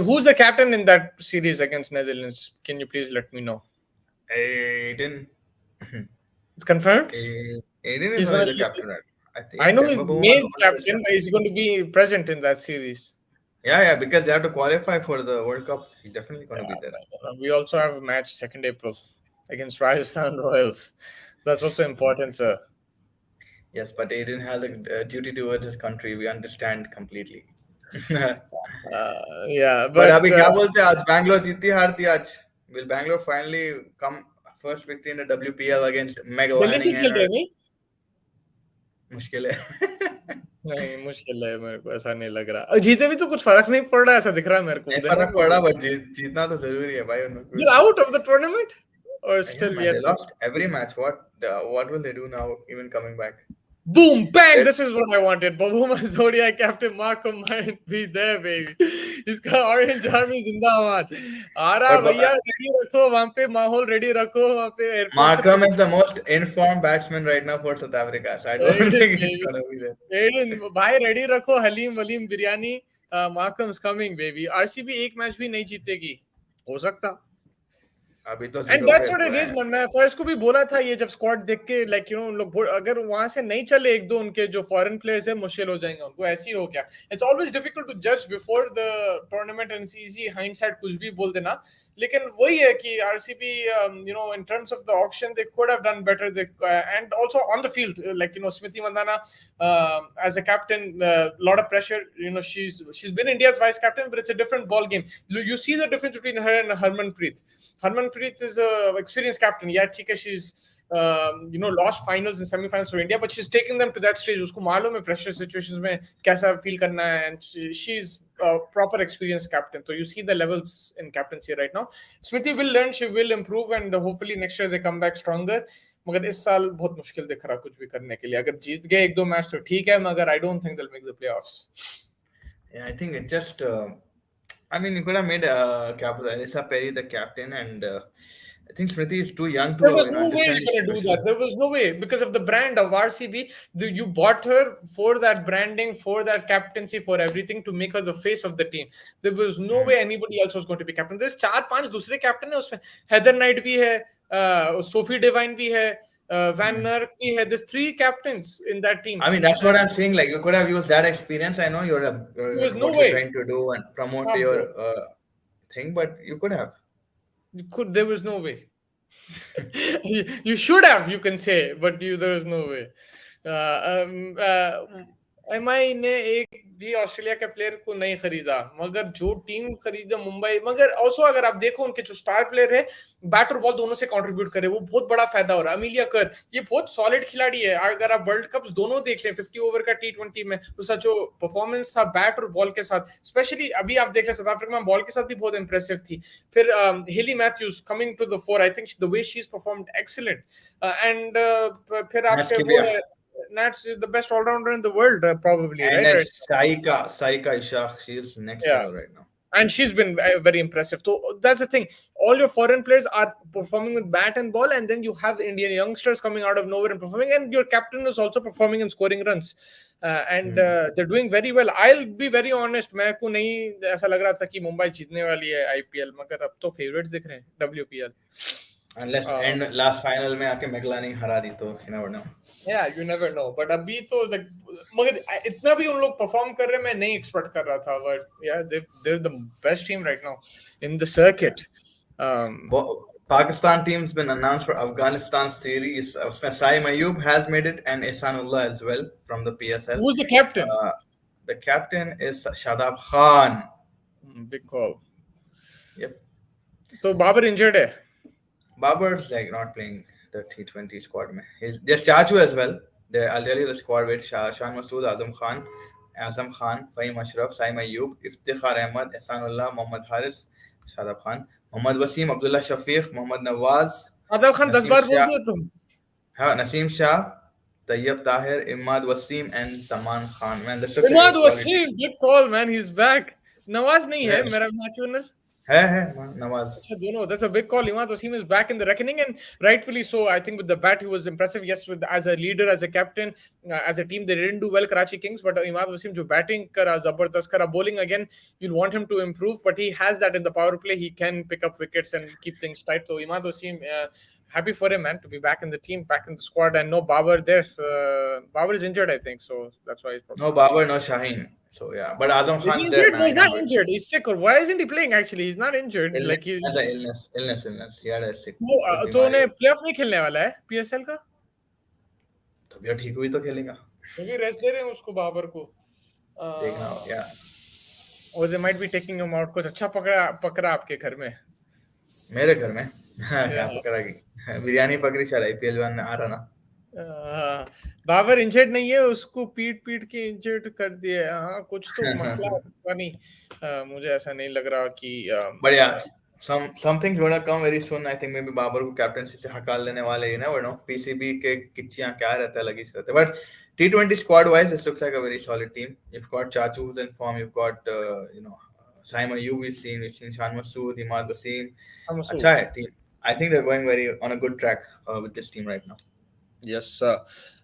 Who's the captain in that series against Netherlands? Can you please let me know? Aiden. It's confirmed. Aiden is He's only gonna the lead. captain, right? I I think know he's Mbabuma is main also his captain, but captain. he's going to be present in that series. Yeah, because they have to qualify for the World Cup. He's definitely going to be there. Yeah, we also have a match 2nd April against Rajasthan Royals. That's also important, sir. Yes, but Aiden has a duty towards his country. We understand completely. Yeah, But but अभी क्या बोलते हैं, आज बैंगलोर जीती हारती आज? Will Bangalore finally come first victory in the WPL against Meg Delhi से Lanning and खेल her? रहे नहीं? मुश्किल है। नहीं, मुश्किल है, मेरे को ऐसा नहीं लग रहा। और जीते भी तो कुछ फर्क नहीं पड़ रहा, ऐसा दिख रहा है मेरे को। नहीं They're फर्क not पड़ा, losing. बट जीतना तो जरूरी है भाई उनको। They're out of the tournament, or Yeah, still man, yet they to. lost every match. What will they do now? Even coming back? Boom, bang! They- This is what I wanted. Babuma Zodiac Captain Marco might be there, baby. इसका orange army जिंदाबाद। आ रहा But भैया, ready रखो वहां पे, माहौल ready रखो वहां पे, एयरपोर्ट से Markram is the most informed batsman right now for South Africa. So I don't think he's gonna be there. Aiden भाई रेडी रखो, हलीम वलीम biryani. Markram's coming baby. RCB एक मैच भी नहीं जीतेगी, हो सकता। अभी तो एंड 0 दैट्स पे व्हाट इट पूरा इज है। मैन। मैं फर्स्ट को भी बोला था ये, जब स्क्वाड देख के, लाइक लोग अगर वहां से नहीं चले एक दो उनके जो फॉरेन प्लेयर्स है, मुश्किल हो जाएगा उनको। ऐसे ही हो गया। इट्स ऑलवेज डिफिकल्ट टू जज before the tournament and easy hindsight कुछ भी बोल देना। लेकिन वही है कि RCB, in terms of the auction they could have done better, and also on the field, like Smriti Mandhana as a captain, lot of pressure. She's been India's vice captain, but it's a different ball game. You see the difference between her and Harmanpreet. Harmanpreet is a experienced captain. Yeah, Chika, she's lost finals and semi-finals for India, but she's taken them to that stage. Usko मालूम है pressure situations में कैसा feel करना है, and she's a proper experienced captain. So you see the levels in captaincy right now. Smriti will learn, she will improve, and hopefully next year they come back stronger. मगर इस साल बहुत मुश्किल दिख रहा कुछ भी करने के लिए। अगर जीत गए एक दो मैच तो ठीक है, मगर I don't think they'll make the playoffs. Yeah, I think it just. I mean, you could have made Elisa Perry the captain, and I think Smriti is too young to There was no way understand you're the going to do situation. that. There was no way because of the brand of RCB. You bought her for that branding, for that captaincy, for everything to make her the face of the team. There was no way anybody else was going to be captain. There's चार पांच दूसरे captain है उसमें. Heather Knight भी है, Sophie Devine भी है, Van Nerk भी है. There's three captains in that team. I mean, that's what I'm saying. Like, you could have used that experience. I know There was no what you're way. trying to do and promote हाँ your bro. thing, but you could have. There was no way. You should have, you can say, but there was no way. MI ने एक भी Australia के player को नहीं खरीदा, मगर जो टीम खरीदा मुंबई, मगर ऑल्सो अगर आप देखो उनके जो स्टार प्लेयर है, बैट और बॉल दोनों से कंट्रीब्यूट करे, वो बहुत बड़ा फायदा हो रहा है। अमीलिया कर ये बहुत सॉलिड खिलाड़ी है। अगर आप वर्ल्ड कप दोनों देख लें, 50 ओवर का T20 में उसका जो परफॉर्मेंस था बैट और बॉल के साथ, स्पेशली अभी आप देख लें साउथ अफ्रीका में बॉल के साथ भी बहुत इंप्रेसिव थी। फिर Hayley Matthews coming to the four, I think the way she is performed excellent. And फिर Nats आपके के वो भी, है, Nats is the best all-rounder in the world, probably, and right? then Right. Saika Ishaq, she is next Yeah. level right now. And she's been very impressive. So that's the thing. All your foreign players are performing with bat and ball, and then you have the Indian youngsters coming out of nowhere and performing, and your captain is also performing and scoring runs. And they're doing very well. I'll be very honest, मैं को नहीं ऐसा लग रहा था कि मुंबई जीतने वाली है IPL, मगर अब तो favorites दिख रहे हैं WPL. Unless end last final में आके मैकलानी हरा दी तो you never know. Yeah, you never know. But अभी तो मगर इतना भी उन लोग परफॉर्म कर रहे हैं, मैं नहीं एक्सपेक्ट कर रहा था. But yeah, they're the best team right now in the circuit. Pakistan team's been announced for Afghanistan series. उसमें Saim Ayub has made it and Ihsanullah as well from the PSL. Who's the captain? The captain is Shadab Khan. Big call. Yep. So Babar injured है. Babar's like not playing the T20 squad. There's Chachu as well. I'll tell you the squad with Shan Masood, Azam Khan, Fahim Ashraf, Saim Ayub, Iftikhar Ahmed, Ehsanullah, Mohammad Haris, Shadab Khan, Mohammad Wasim, Abdullah Shafiq, Mohammad Nawaz, Adam Khan 10 Naseem बार बोल Shah, दिए तुम. Naseem Shah, Tayyab Tahir, Imad Wasim, and Saman Khan. Man, this looks like a Imad solid. Wasim, good call, man. He's back. Nawaz नहीं है Yes. मेरा match winner. है Nawaz. Acha, dono. That's a big call. Imad Wasim is back in the reckoning, and rightfully so. I think with the bat, he was impressive. Yes, with as a leader, as a captain, as a team, they didn't do well, Karachi Kings. But Imad Wasim, jo batting kara, zabardast kara, bowling again, you'll want him to improve. But he has that in the power play. He can pick up wickets and keep things tight. So Imad Wasim, happy for him, man, to be back in the team, back in the squad, and no Babar there. Babar is injured, I think, so that's why he's probably No not there. Babar, no Shaheen. So yeah, but Azam Is he Khan's there, injured? man. No, I he's can not bet. injured. He's sick, or why isn't he playing? Actually, he's not injured. Illness, Like he. as a illness. He had a sick, कुछ तो बीमारी उन्हें हो. Playoff नहीं खेलने वाला है PSL का. तबीयत ठीक हुई तो खेलेगा. क्योंकि रेस्ट दे रहे हैं उसको बाबर को. देखना या और they might be taking him out. कुछ अच्छा पकड़ा पकड़ा आपके घर में. मेरे घर में क्या पकड़ेगी. बिरयानी पकड़ी शायद आईपीएल वन आ रहा ना. बाबर इंजर्ड नहीं है, उसको पीट पीट के इंजर्ड कर दिए. हाँ, कुछ तो मसला है नहीं. मुझे ऐसा नहीं लग रहा कि But yeah, something's gonna come very soon. I think maybe Babar को कैप्टनसी से हकाल देने वाले. You never know. पीसीबी के किच्चियां क्या रहता है लगी रहते. But T20 squad wise, this looks like a very solid team. You've got Chachu who's in form. You've got Saima Yu. We've seen Shan Masood, Imad Wasim. अच्छा है team. I think they're going very on a good track with this team right now. Yes, sir.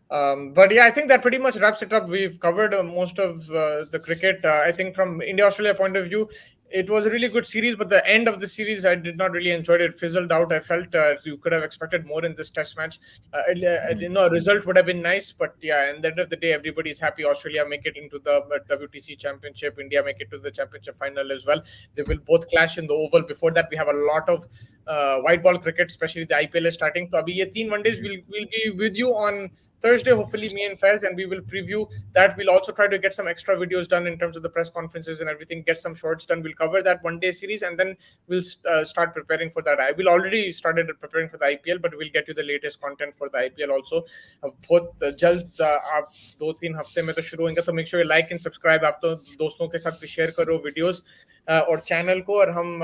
But yeah, I think that pretty much wraps it up. We've covered most of the cricket. I think from India-Australia point of view, it was a really good series, but the end of the series, I did not really enjoy it. It fizzled out. I felt you could have expected more in this test match. A result would have been nice, but yeah, at the end of the day, everybody's happy. Australia make it into the WTC Championship. India make it to the Championship final as well. They will both clash in the Oval. Before that, we have a lot of white ball cricket, especially the IPL is starting. So, abhi ye 3 one-days will be with you on Thursday, hopefully me and Faiz, and we will preview that. We'll also try to get some extra videos done in terms of the press conferences and everything, get some shorts done. We'll cover that one-day series, and then we'll start preparing for that. I will already started preparing for the IPL, but we'll get you the latest content for the IPL also. बहुत जल्द आप 2-3 हफ्ते में तो शुरू होंगे, तो make sure you like and subscribe. आप तो दोस्तों के साथ भी शेयर करो वीडियोस और चैनल को, और हम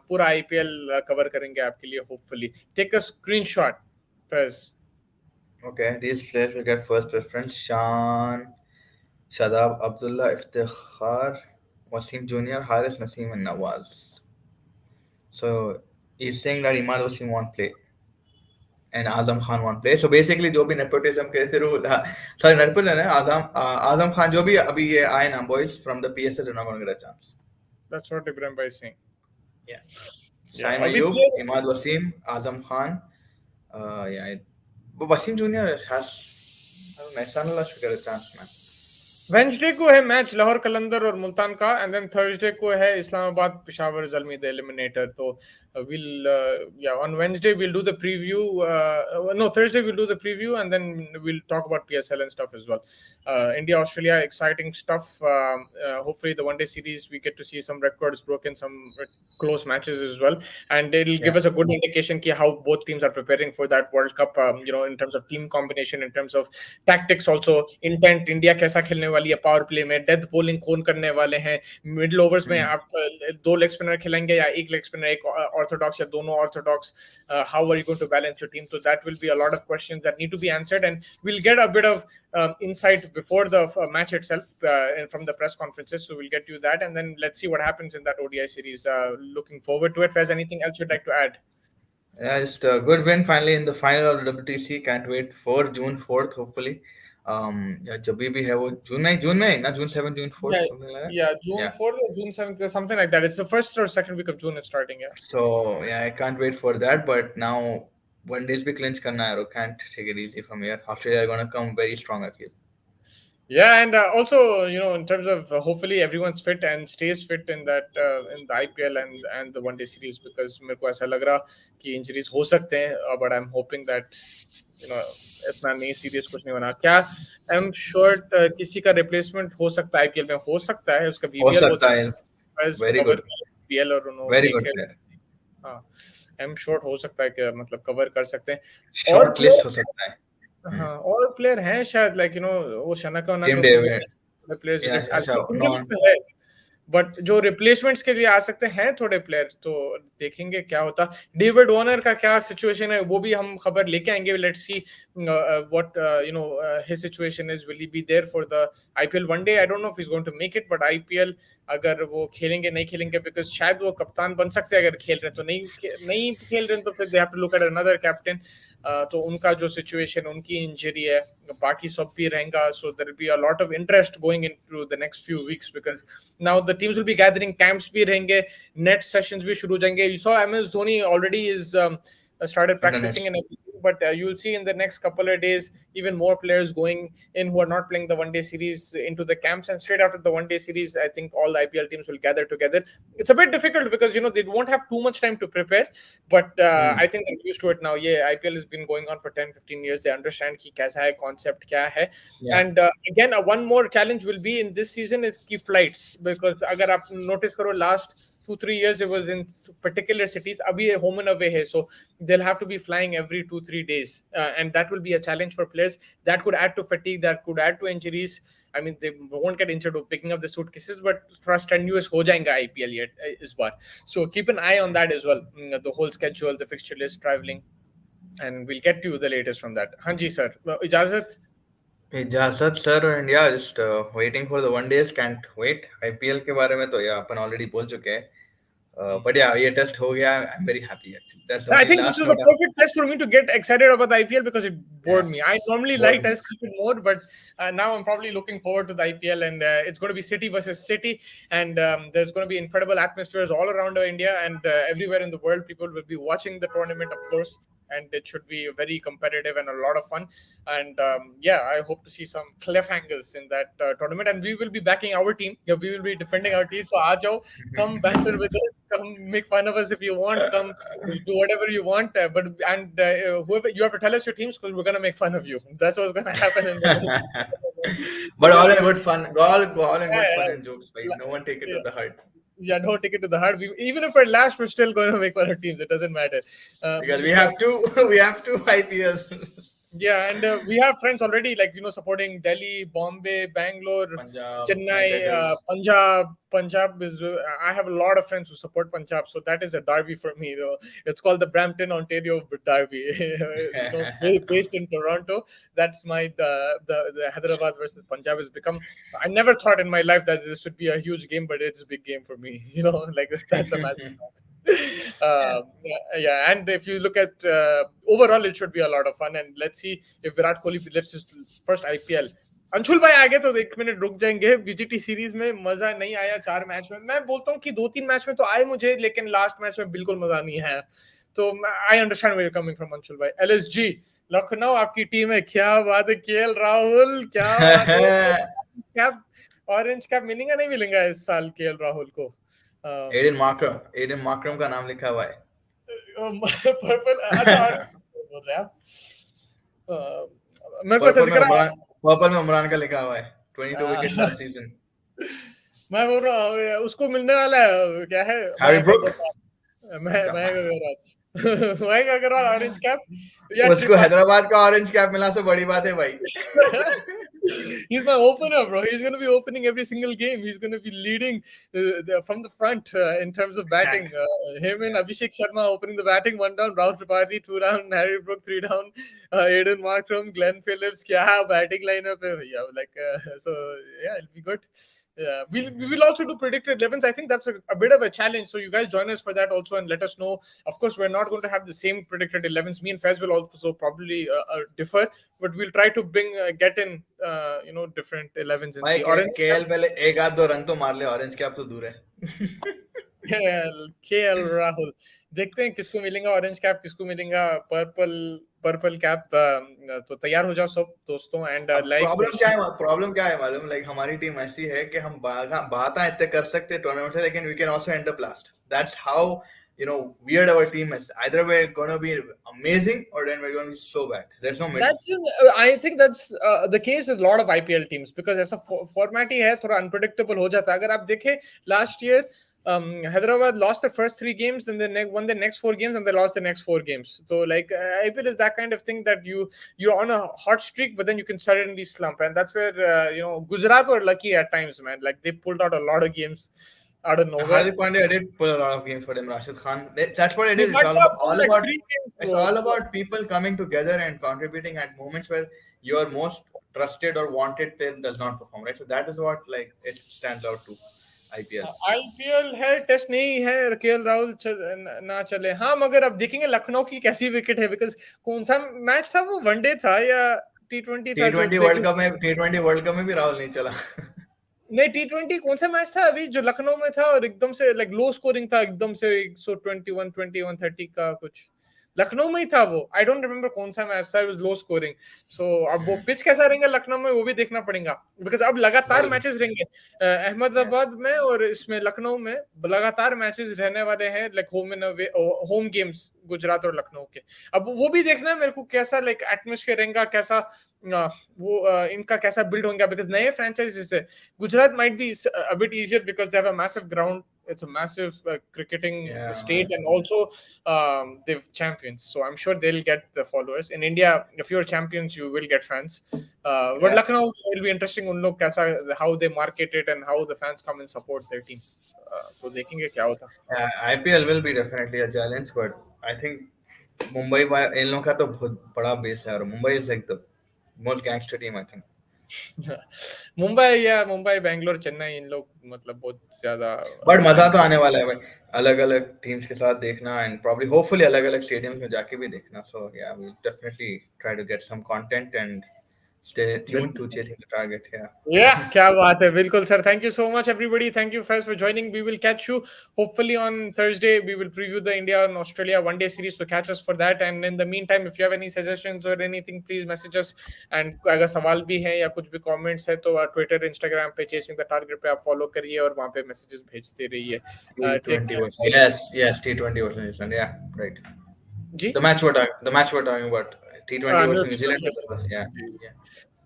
पूरा IPL कवर करेंगे आपके लिए. Hopefully take a screenshot, Faiz. Okay, these players will get first preference. Shan, Shadab, Abdullah, Iftikhar, Wasim Jr., Haris, Naseem, and Nawaz. So he's saying that Imad Wasim won't play and Azam Khan won't play. So basically, जो भी nepotism के through, sorry, nepotism है. Azam Khan जो भी अभी ये आए ना boys from the PSL, they're not going to get a chance. That's what Ibrahim Bhai is saying. Yeah. Yeah, Saim Ayub, Imad Wasim, Azam Khan. Yeah. But Wasim Jr. has, I don't know, Ehsanullah should get a chance, man. Wednesday को है match Lahore कलंदर और मुल्तान का, and then Thursday को है Islamabad Peshawar Zalmi the eliminator. तो we'll on Wednesday we'll do the preview. No, Thursday we'll do the preview, and then we'll talk about PSL and stuff as well. India Australia, exciting stuff. Hopefully the one day series we get to see some records broken, some close matches as well, and it'll give us a good indication ki how both teams are preparing for that World Cup. In terms of team combination, in terms of tactics, also intent. India कैसा खेलने वाली है power play में, death bowling कौन करने वाले हैं, middle overs में आप 2 लेग स्पिनर खिलाएंगे या 1 लेग स्पिनर, एक ऑर्थोडॉक्स या दोनों orthodox. How are you going to balance your team? So that will be a lot of questions that need to be answered, and we'll get a bit of insight before the match itself from the press conferences. So we'll get you that, and then let's see what happens in that ODI series. Looking forward to it. Faiz, anything else you'd like to add? Yeah, just a good win finally in the final of the WTC. Can't wait for June 4th, hopefully. जब भी है वो जून में ना, June 7th, June 4th, something like that. Yeah, June 4th or June 7th, something like that. It's the first or second week of June it's starting. Yeah. So yeah, I can't wait for that. But now one day's be clinch karna hai, can't take it easy from here. Australia are gonna come very strong, I feel. Yeah, and also in terms of hopefully everyone's fit and stays fit in that in the IPL and the one day series, because मेरे को ऐसा लग रहा कि injuries हो सकते हैं, but I'm hoping that इतना नहीं सीरियस कुछ नहीं होना. क्या I'm sure किसी का रिप्लेसमेंट हो सकता है IPL में, हो सकता है उसका हो BBL सकता है. Very good. BBL और very good player. हाँ, I'm sure हो सकता है कि मतलब कवर कर सकते हैं. शॉर्ट लिस्ट हो सकता है. हाँ, और प्लेयर हैं शायद, लाइक वो शनाका टीम वनाका को भी डेविड प्लेयर्स या ऐसा इंडिया में नॉन तो है, बट जो रिप्लेसमेंट्स के लिए आ सकते हैं थोड़े प्लेयर, तो देखेंगे क्या होता। डेविड वार्नर का क्या सिचुएशन है वो भी हम खबर लेके आएंगे। Let's see what his situation is, will he be there for the IPL one day. I don't know if he is going to make it, but IPL अगर वो खेलेंगे नहीं खेलेंगे, बिकॉज शायद वो कप्तान बन सकते हैं अगर खेल रहे हैं, तो नहीं खेल रहे हैं तो फिर they have to look at another captain. तो उनका जो सिचुएशन, उनकी इंजरी है, बाकी सब भी रहेगा, so there will be a lot of interest going into the next few weeks, because now the teams will be gathering, camps भी रहेंगे, नेट सेशंस भी शुरू हो जाएंगे। You saw MS Dhoni already is started internet. practicing and everything, but you'll see in the next couple of days even more players going in who are not playing the one day series into the camps, and straight after the one day series I think all the IPL teams will gather together. It's a bit difficult because they won't have too much time to prepare, but I think they're used to it now. Yeah, IPL has been going on for 10-15 years. They understand ki kaisa hai, concept kya hai. या And again, one more challenge will be in this season is ki flights, because agar aap notice karo, last 2-3 years it was in particular cities, abhi home and away hai, so they'll have to be flying every 2-3 days, and that will be a challenge for players. That could add to fatigue, that could add to injuries. I mean, they won't get injured of picking up the suitcases, but थोड़ा strenuous हो जाएगा IPL ये इस बार. So keep an eye on that as well, the whole schedule, the fixture list, traveling, and we'll get you the latest from that. हाँ जी sir, इजाजत. इजाजत sir, and yeah just waiting for the one days, can't wait. IPL के बारे में तो या अपन already बोल चुके हैं, बट या ये टेस्ट हो गया, I am very happy actually, that's the I only think this last was a note. perfect test for me to get excited about the IPL because it या bored me. I normally like बहुत test cricket more, but now I'm probably looking forward to the IPL, and it's going to be city versus city, and there's going to be incredible atmospheres all around India and everywhere in the world. People will be watching the tournament, of course, and it should be very competitive and a lot of fun. And yeah, I hope to see some cliffhangers in that tournament, and we will be backing our team. Yeah, we will be defending our team. So, Ajo, come banter with us, come make fun of us if you want, come do whatever you want, but whoever you have to tell us your teams because we're gonna make fun of you. That's what's gonna happen in the but because all in we good fun, all in good fun yeah, and jokes, भाई, no one take it yeah, to the heart, yeah, don't take it to the heart. Even if we're last, we're still going to make fun of teams. It doesn't matter. because we So have to we have to IPL. yeah, and we have friends already, like supporting Delhi, Bombay, Bangalore, Punjab, Knight Chennai, Riders. Punjab. Punjab is. I have a lot of friends who support Punjab, so that is a derby for me. It's called the Brampton, Ontario Derby. Based in Toronto. That's my the Hyderabad versus Punjab has become. I never thought in my life that this would be a huge game, but it's a big game for me. Like that's a massive. Yeah, and if you look at overall, it should be a lot of fun. And let's see if Virat Kohli lifts his first IPL. Anshul भाई आगे तो 1 minute रुक जाएंगे। BGT series में मजा नहीं आया 4 match में। मैं बोलता हूँ कि 2-3 मैच में तो आए मुझे, लेकिन लास्ट मैच में बिल्कुल मजा नहीं आया। तो I understand where coming from Anshul भाई। एलएसजी लखनऊ आपकी टीम है, क्या बात है। केएल राहुल, क्या बात है। कैप, ऑरेंज कैप मिलेगा नहीं मिलेगा इस साल केएल राहुल को? एडन मार्क्रम का नाम लिखा हुआ है। पर्पल, अच्छा बोल रहे हैं आप? मेरे को ऐसा दिख रहा है पर्पल में उमरान का लिखा हुआ है, 22 विकेट्स लास्ट सीजन। मैं बोल रहा हूँ उसको मिलने वाला है, क्या है, Harry Brook, Mayank Agarwal orange cap. उसको हैदराबाद का ऑरेंज कैप मिला से बड़ी बात है भाई। He's my opener, bro. He's going to be opening every single game. He's going to be leading from the front in terms of batting. Him and Abhishek Sharma opening the batting, 1 down. Rahul Tripathi 2 down. Harry Brook 3 down. Aiden Markram, Glenn Phillips. Kya batting lineup hai bhaiya. So yeah, it'll be good. Yeah, we will also do predicted 11s. I think that's a bit of a challenge. So you guys join us for that also and let us know. Of course, we're not going to have the same predicted 11s. Me and Fez will also probably differ, but we'll try to get in different 11s and see. Orange KL पहले एक आध दो run तो मार ले, orange cap तो दूर है। केएल राहुल, देखते हैं किसको मिलेगा ऑरेंज कैप, किसको मिलेगा पर्पल कैप। तो तैयार हो जाओ सब दोस्तों। एंड प्रॉब्लम क्या है मालूम, लाइक हमारी टीम ऐसी है कि हम बात इतने कर सकते हैं टूर्नामेंट से, लेकिन we can also end up last. That's how weird our team is. Either we're going to be amazing or then we're going to be so bad. There's no middle. I think that's the case with a lot of IPL teams because ऐसा format ही है, थोड़ा unpredictable हो जाता है। अगर आप देखें last year Hyderabad lost the first 3 games, then they won the next 4 games, and they lost the next 4 games. So like IPL is that kind of thing that you're on a hot streak, but then you can suddenly slump, and that's where Gujarat were lucky at times, man. Like they pulled out a lot of games out of nowhere. Hardik Pandya did pull a lot of games for them. Rashid Khan. That's what it They is. It's might all have about, pulled all like about. 3 games. It's all about people coming together and contributing at moments where your most trusted or wanted player does not perform. Right. So that is what like it stands out to IPL. IPL है, test नहीं है, KL Rahul ना चले, हाँ मगर अब देखेंगे लखनऊ की कैसी विकेट है, बिकॉज कौन सा मैच था वो, वनडे था या T20 था जो T20 वर्ल्ड कप में भी राहुल नहीं चला. नहीं, T20 कौन सा मैच था अभी जो लखनऊ में था और एकदम से लाइक लो स्कोरिंग था, एकदम से 121-21-30 का कुछ लखनऊ में ही था वो. आई डोंट रिमेम्बर कौन सा मैच था, इट वाज लो स्कोरिंग. सो अब वो पिच कैसा रहेगा लखनऊ में वो भी देखना पड़ेगा, बिकॉज अब लगातार मैचेस रहेंगे अहमदाबाद में और इसमें लखनऊ में लगातार मैचेस रहने वाले हैं, like home and away, home games Gujarat और लखनऊ के. अब वो भी देखना है मेरे को कैसा लाइक एटमॉस्फेयर रहेगा, कैसा इनका कैसा बिल्ड होगा, बिकॉज नए फ्रेंचाइजीज है. Gujarat might be a bit easier because they have a massive ground. It's a massive cricketing state, and also they've champions, so I'm sure they'll get the followers. In India, if you're champions, you will get fans. But Lucknow will be interesting. उन लोग कैसा, how they market it and how the fans come and support their team. तो देखेंगे क्या होता. IPL will be definitely a challenge, but I think Mumbai इन लोगों का तो बहुत बड़ा बेस है और Mumbai is like the most gangster team, I think. Mumbai Bangalore Chennai इन लोग मतलब बहुत ज्यादा. बट मजा तो आने वाला है भाई, अलग अलग टीम्स के साथ देखना एंड प्रॉब्ली होपफुली अलग अलग स्टेडियम्स में जाके भी देखना. So yeah we definitely try to get some content and stay tuned to chasing the target. Yeah, क्या बात है, बिल्कुल sir. Thank you so much everybody. Thank you first for joining. We will catch you hopefully on Thursday. We will preview the India and Australia one-day series, so catch us for that. And in the meantime, if you have any suggestions or anything, please message us. And अगर सवाल भी है या कुछ भी comments है तो Twitter, Instagram पे chasing the target पे आप follow करिए और वहाँ पे messages भेजते रहिए. T20 version. Yes, T20 version. Yeah, right. Ji. The match we're talking about. T20 versus New Zealand. Yeah.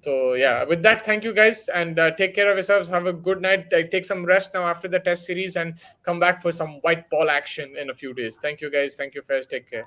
So yeah, with that, thank you guys, and take care of yourselves. Have a good night. Take some rest now after the test series, and come back for some white ball action in a few days. Thank you guys. Thank you, Faiz. Take care.